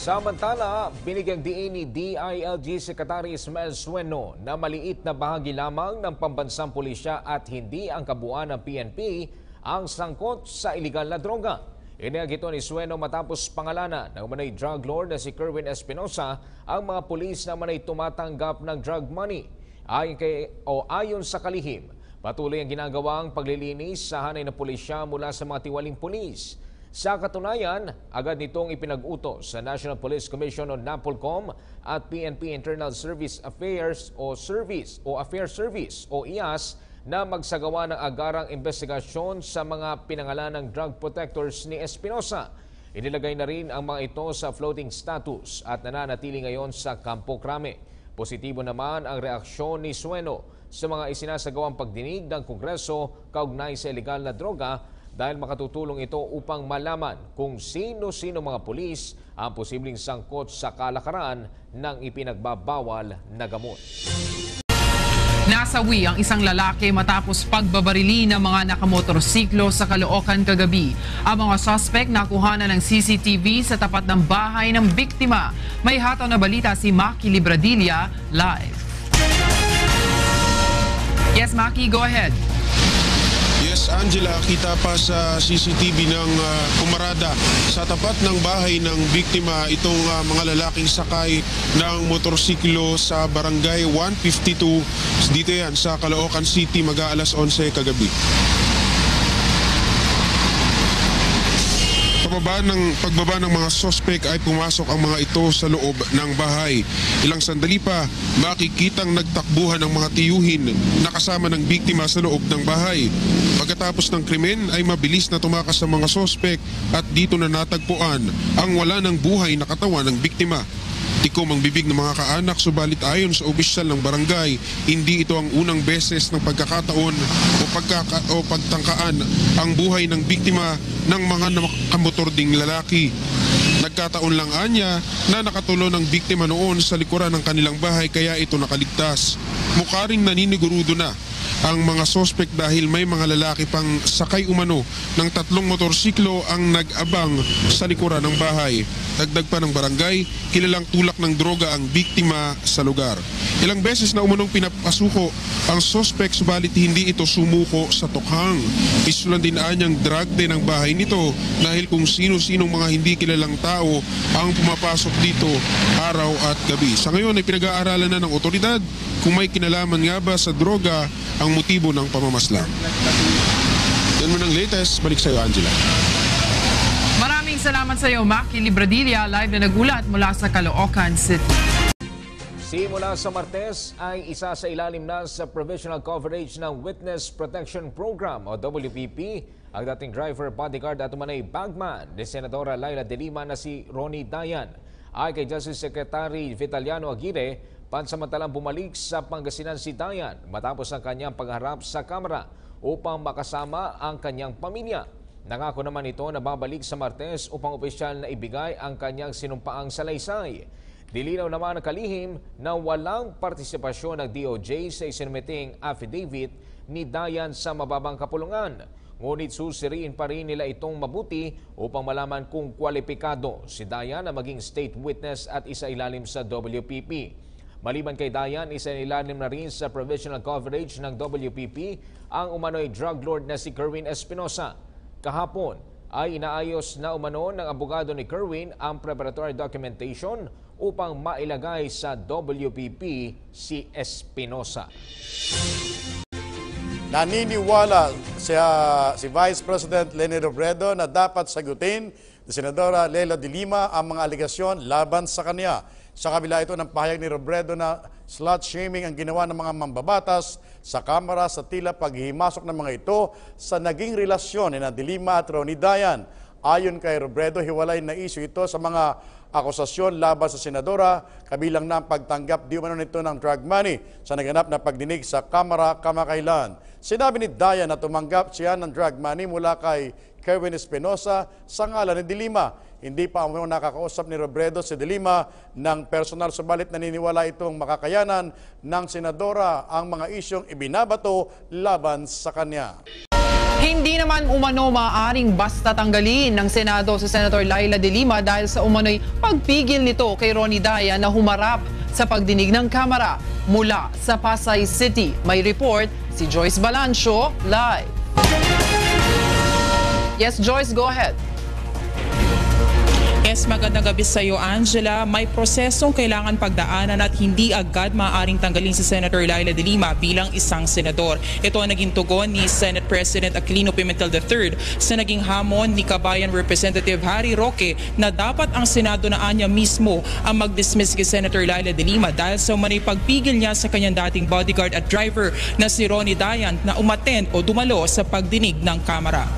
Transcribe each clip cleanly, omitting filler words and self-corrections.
Samantala, binigyang diin ni DILG Secretary Ismael Sueno na maliit na bahagi lamang ng pambansang pulisya at hindi ang kabuuan ng PNP ang sangkot sa iligal na droga. Inihag ito ni Sueno matapos pangalanan ng umano'y drug lord na si Kerwin Espinosa ang mga pulis na umano'y tumatanggap ng drug money. Ayon sa kalihim, patuloy ang ginagawang paglilinis sa hanay ng pulisya mula sa mga tiwaling pulis. Sa katunayan, agad nitong ipinag-utos sa National Police Commission o NAPOLCOM at PNP Internal Service Affairs o Affairs Service o IAS na magsagawa ng agarang investigasyon sa mga pinangalan ng drug protectors ni Espinosa. Inilagay na rin ang mga ito sa floating status at nananatili ngayon sa Campo Crame. Positibo naman ang reaksyon ni Sueno sa mga isinasagawang pagdinig ng Kongreso kaugnay sa ilegal na droga dahil makatutulong ito upang malaman kung sino-sino mga pulis ang posibleng sangkot sa kalakaran ng ipinagbabawal na gamot. Nasawi ang isang lalaki matapos pagbabarili ng mga nakamotorsiklo sa Caloocan kagabi. Ang mga suspect nakuha na ng CCTV sa tapat ng bahay ng biktima. May hataw na balita si Maki Libradilla live. Yes, Maki, go ahead. Yes, Angela, kita pa sa CCTV ng kumarada sa tapat ng bahay ng biktima itong mga lalaking sakay ng motorsiklo sa barangay 152. Dito yan sa Caloocan City, mag-aalas 11 kagabi. Pagbaba ng mga sospek ay pumasok ang mga ito sa loob ng bahay. Ilang sandali pa, makikitang nagtakbuhan ng mga tiyuhin na kasama ng biktima sa loob ng bahay. Pagkatapos ng krimen ay mabilis na tumakas sa mga sospek at dito na natagpuan ang wala ng buhay na katawan ng biktima. Tikom ang bibig ng mga kaanak, subalit ayon sa opisyal ng barangay, hindi ito ang unang beses ng pagkakataon o pagtangkaan ang buhay ng biktima ng mga nakamotor ding lalaki. Nagkataon lang anya na nakatulo ng biktima noon sa likuran ng kanilang bahay kaya ito nakaligtas. Mukha ring naninigurudo na ang mga sospek dahil may mga lalaki pang sakay umano ng 3 motorsiklo ang nag-abang sa likuran ng bahay. Dagdag pa ng barangay, kilalang tulak ng droga ang biktima sa lugar. Ilang beses na umanong pinapasuko ang sospek subalit hindi ito sumuko sa tokhang. Isulan din anyang drug din ang bahay nito dahil kung sino-sinong mga hindi kilalang tao ang pumapasok dito araw at gabi. Sa ngayon ay pinag-aaralan na ng otoridad kung may kinalaman nga ba sa droga ang motibo ng pamamaslang. Yan mo ng latest. Balik sa iyo, Angela. Maraming salamat sa iyo, Maki Libradilla, live na nagulat mula sa Caloocan City. Simula sa Martes ay isa sa ilalim na sa Provisional Coverage ng Witness Protection Program o WPP ang dating driver, bodyguard at umanay bagman ni Senadora Laila De Lima na si Ronnie Dayan. Ay kay Justice Secretary Vitaliano Aguirre, pansamantalang bumalik sa Pangasinan si Dayan matapos ang kanyang pagharap sa kamera upang makasama ang kanyang pamilya. Nangako naman ito na babalik sa Martes upang opisyal na ibigay ang kanyang sinumpaang salaysay. Dilinaw naman ang kalihim na walang partisipasyon ng DOJ sa isinumiting affidavit ni Dayan sa mababang kapulungan. Ngunit susiriin pa rin nila itong mabuti upang malaman kung kwalipikado si Dayan na maging state witness at isa-ilalim sa WPP. Maliban kay Dayan, isa-ilalim na rin sa provisional coverage ng WPP ang umano'y drug lord na si Kerwin Espinosa. Kahapon ay inaayos na umano ng abogado ni Kerwin ang preparatory documentation upang mailagay sa WPP si Espinosa. Naniniwala si Vice President Leni Robredo na dapat sagutin ni Senadora Leila De Lima ang mga aligasyon laban sa kanya. Sa kabila ito ng pahayag ni Robredo na slut-shaming ang ginawa ng mga mambabatas sa Kamara sa tila paghihimasok ng mga ito sa naging relasyon ni De Lima at Ronnie Dayan. Ayon kay Robredo, hiwalay na isyu ito sa mga akusasyon laban sa senadora, kabilang na ang pagtanggap di umano nito ng drug money sa naganap na pagdinig sa Kamara kamakailan. Sinabi ni Dayan na tumanggap siya ng drug money mula kay Kerwin Espinosa sa ngalan ni De Lima. Hindi pa umano nakakausap ni Robredo si De Lima ng personal, subalit naniniwala itong makakayanan ng senadora ang mga isyong ibinabato laban sa kanya. Hindi naman umano maaaring basta tanggalin ng Senado si Senator Laila de Lima dahil sa umano'y pagpigil nito kay Ronnie Dayan na humarap sa pagdinig ng Kamara. Mula sa Pasay City, may report si Joyce Balancio live. Yes, Joyce, go ahead. Yes, magandang gabi sa iyo, Angela. May prosesong kailangan pagdaanan at hindi agad maaaring tanggalin si Senator Laila de Lima bilang isang senador. Ito ang naging tugon ni Senate President Aquilino Pimentel III sa naging hamon ni Kabayan Representative Harry Roque na dapat ang Senado na anya mismo ang mag-dismiss kay Senator Laila de Lima dahil sa umanay pagpigil niya sa kanyang dating bodyguard at driver na si Ronnie Dayan na umattend o dumalo sa pagdinig ng Kamara.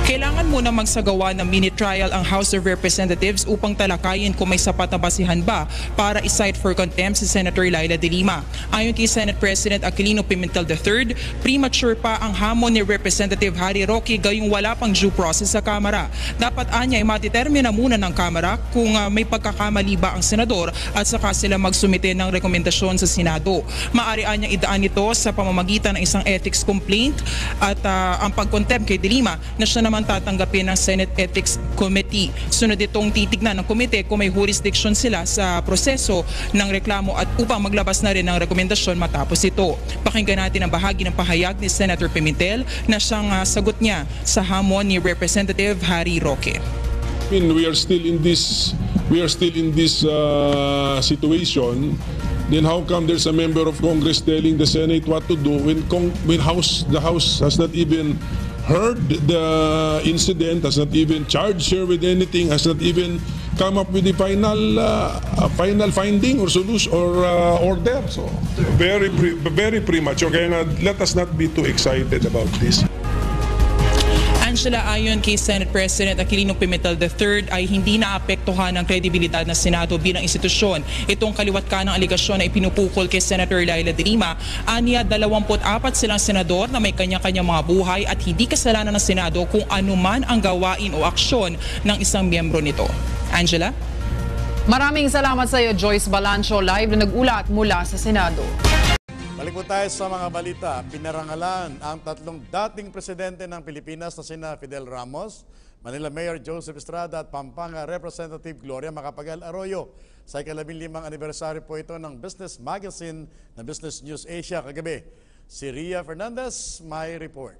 Kailangan muna magsagawa ng mini-trial ang House of Representatives upang talakayin kung may sapat na basihan ba para i-cite for contempt si Senator Laila de Lima. Ayon kay Senate President Aquilino Pimentel III, premature pa ang hamon ni Representative Harry Roque gayong wala pang due process sa Kamara. Dapat anya ay matitermina muna ng Kamara kung may pagkakamali ba ang senador at saka sila magsumite ng rekomendasyon sa Senado. Maaari anyang idaan ito sa pamamagitan ng isang ethics complaint at ang pag-contempt kay de Lima na siya naman tatanggapin ng Senate Ethics Committee. Sunod itong titignan ng komite kung may jurisdiction sila sa proseso ng reklamo at upang maglabas na rin ng rekomendasyon matapos ito. Pakinggan natin ang bahagi ng pahayag ni Senator Pimentel na siyang sagot niya sa hamon ni Representative Harry Roque. We are still in this situation. Then how come there's a member of Congress telling the Senate what to do when the House has not even heard the incident, has not even charged her with anything, has not even come up with the final finding or solution or order. So very premature. Kaya let us not be too excited about this. Angela, ayon kay Senate President Aquilino Pimentel III ay hindi naapektuhan ng kredibilidad ng Senado bilang institusyon. Itong kaliwat ka ng aligasyon na ipinupukol kay Senator Laila de Lima. Aniya, 24 silang senador na may kanya-kanyang mga buhay at hindi kasalanan ng Senado kung anuman ang gawain o aksyon ng isang miyembro nito. Angela? Maraming salamat sa iyo, Joyce Balancio, live na nag-ulat mula sa Senado. Balik po tayo sa mga balita. Pinarangalan ang tatlong dating presidente ng Pilipinas na sina Fidel Ramos, Manila Mayor Joseph Estrada at Pampanga Representative Gloria Macapagal Arroyo. Sa ika-15 anibersaryo po ito ng business magazine na Business News Asia kagabi. Si Ria Fernandez, may report.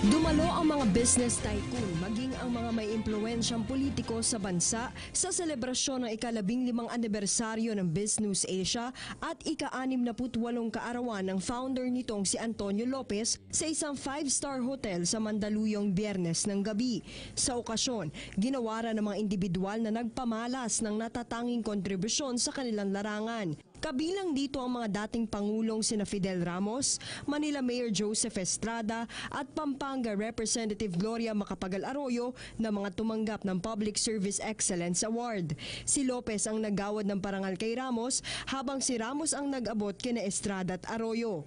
Dumalo ang mga business tycoon, maging ang mga may impluwensyang politiko sa bansa sa selebrasyon ng ika-15 anibersaryo ng Business Asia at ika-68 kaarawan ng founder nitong si Antonio Lopez sa isang 5-star hotel sa Mandaluyong Biyernes ng gabi. Sa okasyon, ginawaran ng mga individual na nagpamalas ng natatanging kontribusyon sa kanilang larangan. Kabilang dito ang mga dating Pangulong sina Fidel Ramos, Manila Mayor Joseph Estrada at Pampanga Representative Gloria Macapagal Arroyo na mga tumanggap ng Public Service Excellence Award. Si Lopez ang naggawad ng parangal kay Ramos habang si Ramos ang nag-abot kina Estrada at Arroyo.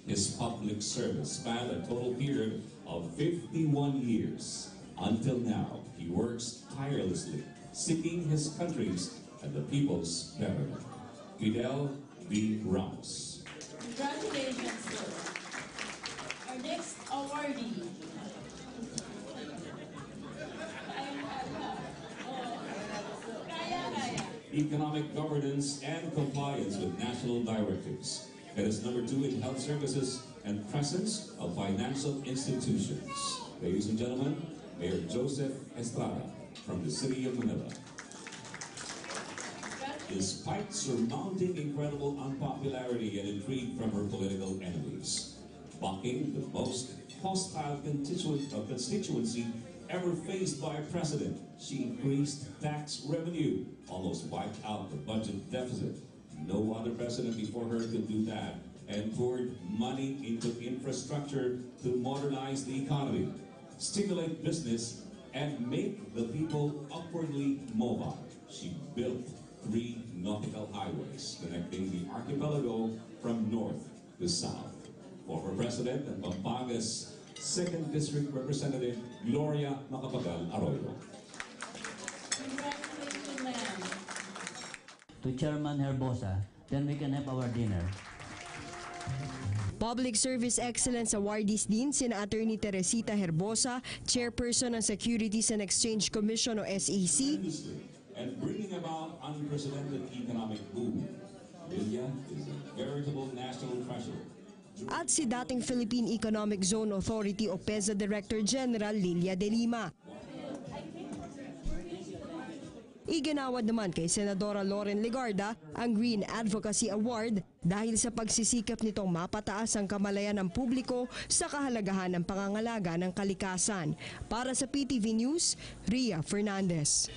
His public service spanned a total period of 51 years. Until now, he works tirelessly, seeking his country's and the people's betterment. Fidel V. Ramos. Congratulations, sir. Our next awardee. Economic governance and compliance with national directives. It is number 2 in health services and presence of financial institutions. Ladies and gentlemen, Mayor Joseph Estrada from the City of Manila. Despite surmounting incredible unpopularity and intrigue from her political enemies, bucking the most hostile constituency ever faced by a president, she increased tax revenue, almost wiped out the budget deficit. No other president before her could do that, and poured money into infrastructure to modernize the economy, stimulate business, and make the people upwardly mobile. She built 3 nautical highways connecting the archipelago from north to south. Former President and Pampanga's 2nd District Representative Gloria Macapagal Arroyo. Congratulations, ma'am. To Chairman Herbosa, then we can have our dinner. Public Service Excellence Awardees din sina Attorney Teresita Herbosa, Chairperson ng Securities and Exchange Commission o SEC, and bringing about unprecedented economic boom. Lilia is a veritable national treasure. at si dating Philippine Economic Zone Authority o PEZA Director General Lilia de Lima. Iginawad naman kay Senadora Loren Legarda ang Green Advocacy Award dahil sa pagsisikap nitong mapataas ang kamalayan ng publiko sa kahalagahan ng pangangalaga ng kalikasan. Para sa PTV News, Ria Fernandez.